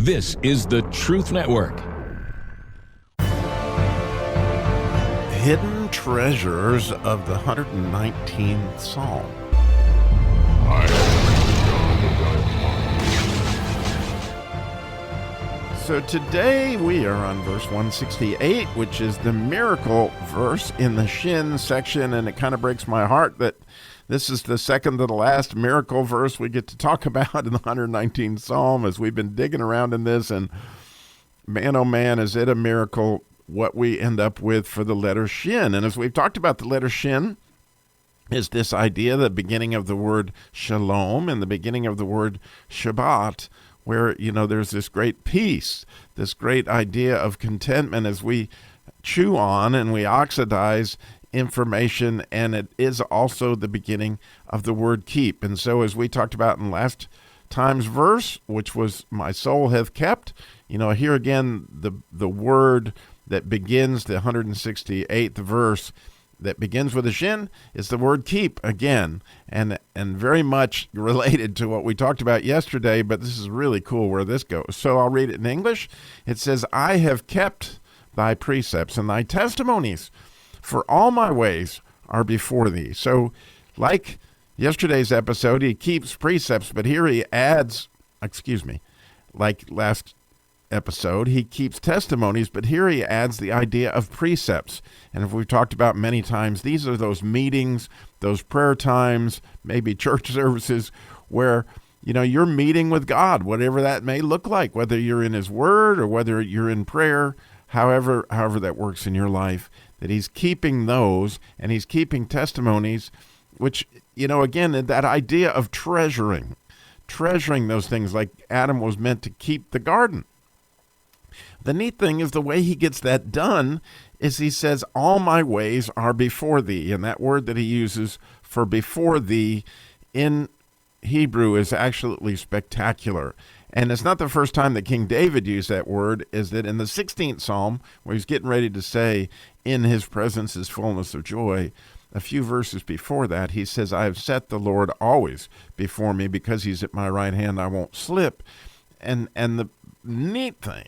This is the Truth Network. Hidden treasures of the 119th Psalm. So today we are on verse 168, which is the miracle verse in the Shin section, and it kind of breaks my heart that this is the second to the last miracle verse we get to talk about in the 119th Psalm as we've been digging around in this, and man, oh man, is it a miracle what we end up with for the letter Shin. And as we've talked about, the letter Shin is this idea, the beginning of the word shalom and the beginning of the word Shabbat, where, you know, there's this great peace, this great idea of contentment as we chew on and we oxidize information, and it is also the beginning of the word keep. And so as we talked about in last time's verse, which was my soul hath kept, you know, here again, the word that begins the 168th verse that begins with a shin is the word keep again, and very much related to what we talked about yesterday, but this is really cool where this goes. So I'll read it in English. It says, I have kept thy precepts and thy testimonies, for all my ways are before thee. So like yesterday's episode, he keeps precepts, but here he adds, like last episode, he keeps testimonies, but here he adds the idea of precepts. And if we've talked about many times, these are those meetings, those prayer times, maybe church services where, you know, you're meeting with God, whatever that may look like, whether you're in his word or whether you're in prayer, however that works in your life, that he's keeping those, and he's keeping testimonies, which, you know, again, that idea of treasuring those things, like Adam was meant to keep the garden. The neat thing is the way he gets that done is he says, all my ways are before thee. And that word that he uses for before thee in Hebrew is absolutely spectacular. And it's not the first time that King David used that word, is that in the 16th Psalm, where he's getting ready to say, in his presence is fullness of joy, a few verses before that, he says, I have set the Lord always before me, because he's at my right hand, I won't slip. And the neat thing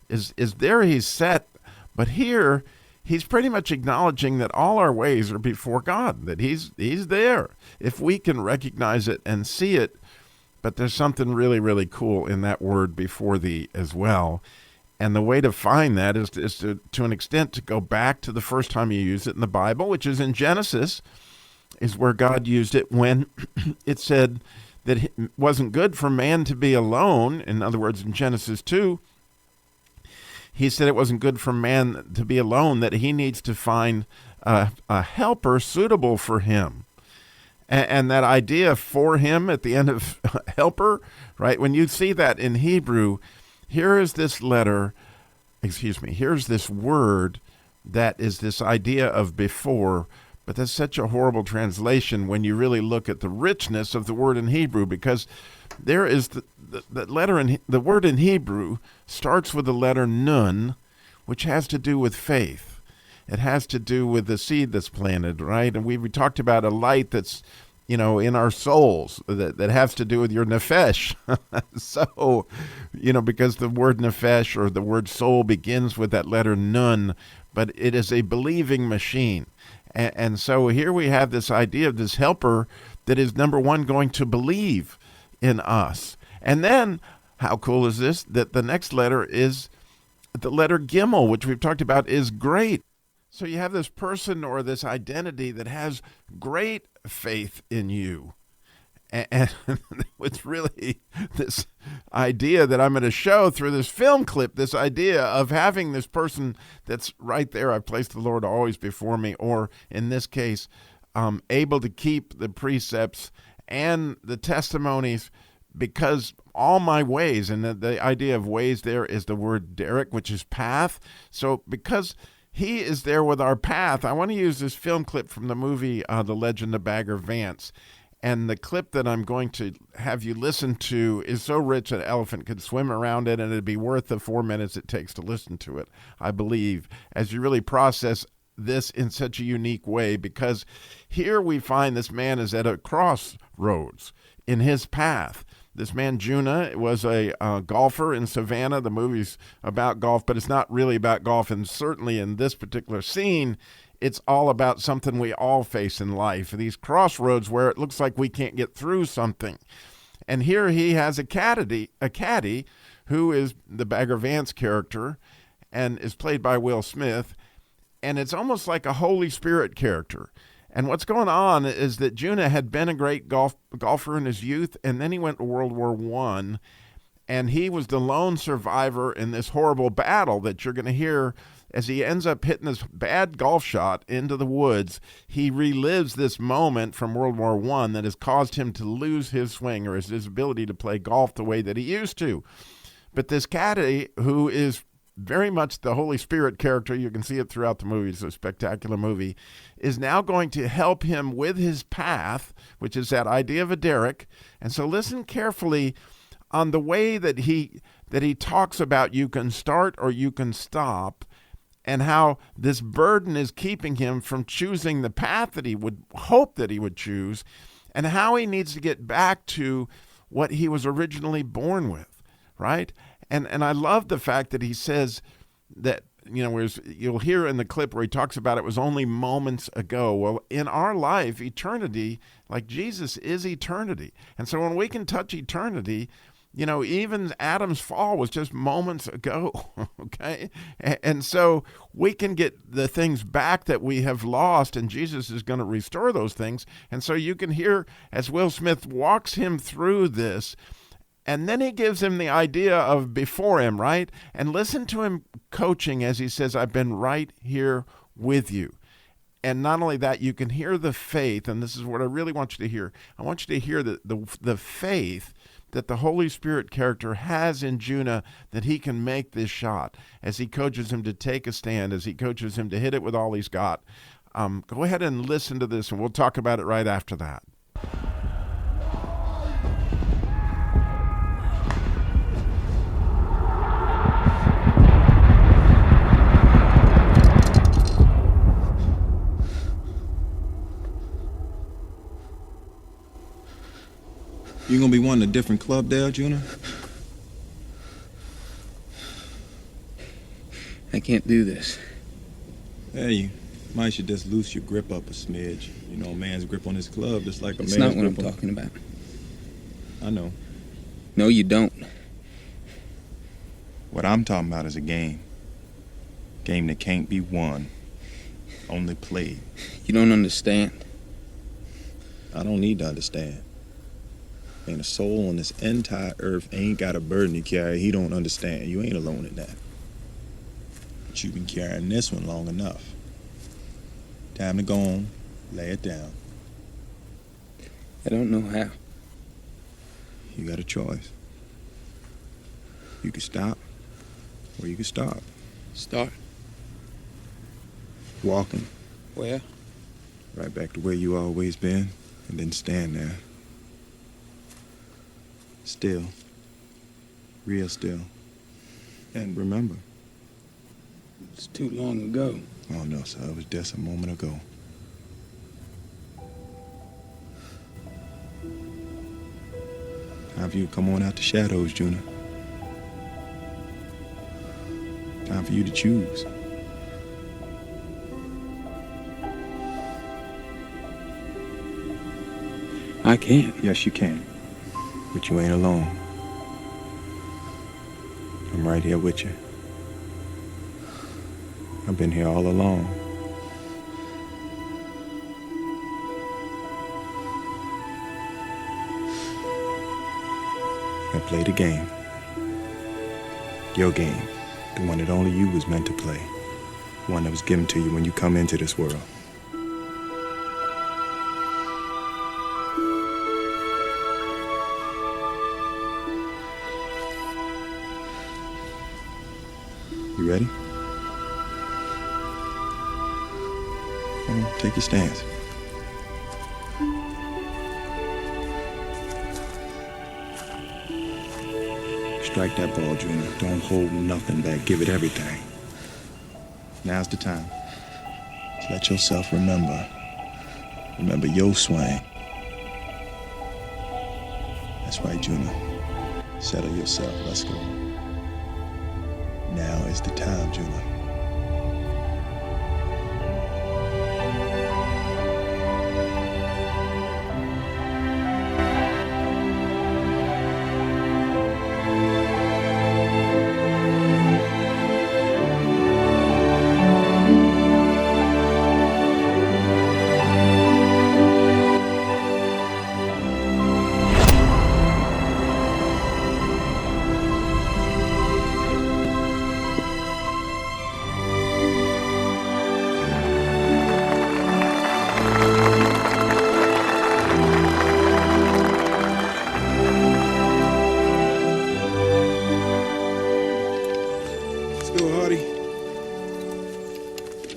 is there he's set, but here he's pretty much acknowledging that all our ways are before God, that he's there if we can recognize it and see it. But there's something really, really cool in that word before thee as well. And the way to find that is to an extent to go back to the first time you use it in the Bible, which is in Genesis, is where God used it when it said that it wasn't good for man to be alone. In other words, in Genesis 2, he said it wasn't good for man to be alone, that he needs to find a helper suitable for him. And that idea for him at the end of helper, right? When you see that in Hebrew, here's this word that is this idea of before, but that's such a horrible translation when you really look at the richness of the word in Hebrew, because there is the letter in the word in Hebrew starts with the letter nun, which has to do with faith. It has to do with the seed that's planted, right? And we talked about a light that's, you know, in our souls that has to do with your nefesh. So, you know, because the word nefesh or the word soul begins with that letter nun, but it is a believing machine. And so here we have this idea of this helper that is, number one, going to believe in us. And then, how cool is this, that the next letter is the letter Gimel, which we've talked about is great. So you have this person or this identity that has great faith in you. And it's really this idea that I'm going to show through this film clip, this idea of having this person that's right there. I've placed the Lord always before me, or in this case, able to keep the precepts and the testimonies, because all my ways, and the idea of ways there is the word derek, which is path. So because he is there with our path, I want to use this film clip from the movie The Legend of Bagger Vance. And the clip that I'm going to have you listen to is so rich an elephant could swim around it, and it'd be worth the 4 minutes it takes to listen to it, I believe, as you really process this in such a unique way, because here we find this man is at a crossroads in his path. This man, Juna, was a golfer in Savannah. The movie's about golf, but it's not really about golf. And certainly in this particular scene, it's all about something we all face in life, these crossroads where it looks like we can't get through something. And here he has a caddy who is the Bagger Vance character and is played by Will Smith. And it's almost like a Holy Spirit character. And what's going on is that Juna had been a great golfer in his youth, and then he went to World War I, and he was the lone survivor in this horrible battle that you're going to hear as he ends up hitting this bad golf shot into the woods. He relives this moment from World War I that has caused him to lose his swing or his ability to play golf the way that he used to. But this caddy, who is very much the Holy Spirit character, you can see it throughout the movie, it's a spectacular movie, is now going to help him with his path, which is that idea of a derrick. And so listen carefully on the way that he talks about you can start or you can stop, and how this burden is keeping him from choosing the path that he would hope that he would choose, and how he needs to get back to what he was originally born with, right? And I love the fact that he says that, whereas you'll hear in the clip where he talks about it was only moments ago. Well, in our life, eternity, like Jesus, is eternity. And so when we can touch eternity, even Adam's fall was just moments ago, okay? And so we can get the things back that we have lost, and Jesus is going to restore those things. And so you can hear as Will Smith walks him through this, and then he gives him the idea of before him, right? And listen to him coaching as he says, I've been right here with you. And not only that, you can hear the faith, and this is what I really want you to hear. I want you to hear the faith that the Holy Spirit character has in Juna, that he can make this shot as he coaches him to take a stand, as he coaches him to hit it with all he's got. Go ahead and listen to this, and we'll talk about it right after that. You gonna be wanting a different club there, Juna? I can't do this. Hey, you might should just loose your grip up a smidge. A man's grip on his club just like a man's It's not what grip I'm talking about. I know. No, you don't. What I'm talking about is a game. Game that can't be won, only played. You don't understand. I don't need to understand. Ain't a soul on this entire earth ain't got a burden to carry he don't understand. You ain't alone in that. But you've been carrying this one long enough. Time to go on, lay it down. I don't know how. You got a choice. You can stop, or you can start. Start? Walking. Where? Right back to where you always been, and then stand there. Still. Real still. And remember. It's too long ago. Oh, no, sir. It was just a moment ago. Time for you to come on out the shadows, Juna. Time for you to choose. I can't. Yes, you can. But you ain't alone. I'm right here with you. I've been here all along. Now play the game. Your game. The one that only you was meant to play. The one that was given to you when you come into this world. You ready? Come on, take your stance. Strike that ball, Junior. Don't hold nothing back. Give it everything. Now's the time. Let yourself remember. Remember your swing. That's right, Junior. Settle yourself. Let's go. Now is the time, Juno.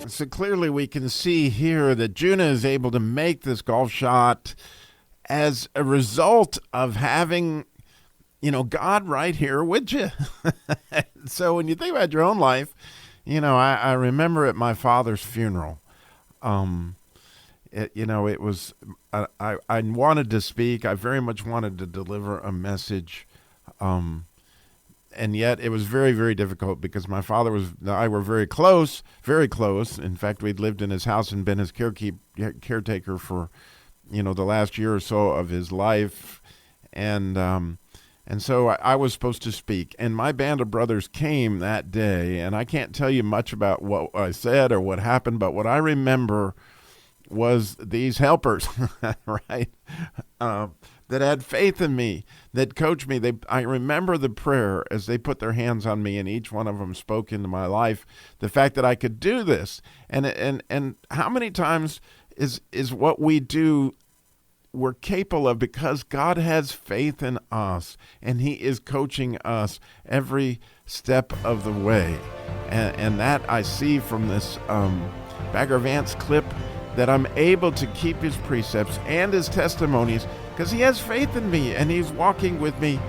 So clearly we can see here that Juna is able to make this golf shot as a result of having, God right here with you. So when you think about your own life, I remember at my father's funeral, it was, I wanted to speak. I very much wanted to deliver a message. And yet it was very, very difficult because my father and I were very close, very close. In fact, we'd lived in his house and been his caretaker for, the last year or so of his life. And so I was supposed to speak. And my band of brothers came that day. And I can't tell you much about what I said or what happened, but what I remember was these helpers, right? That had faith in me, that coached me. I remember the prayer as they put their hands on me, and each one of them spoke into my life the fact that I could do this. And how many times is what we do we're capable of because God has faith in us, and He is coaching us every step of the way. And that I see from this Bagger Vance clip, that I'm able to keep His precepts and His testimonies because He has faith in me and He's walking with me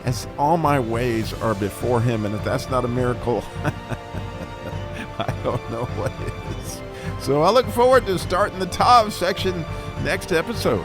as all my ways are before Him. And if that's not a miracle, I don't know what is. So I look forward to starting the Tav section next episode.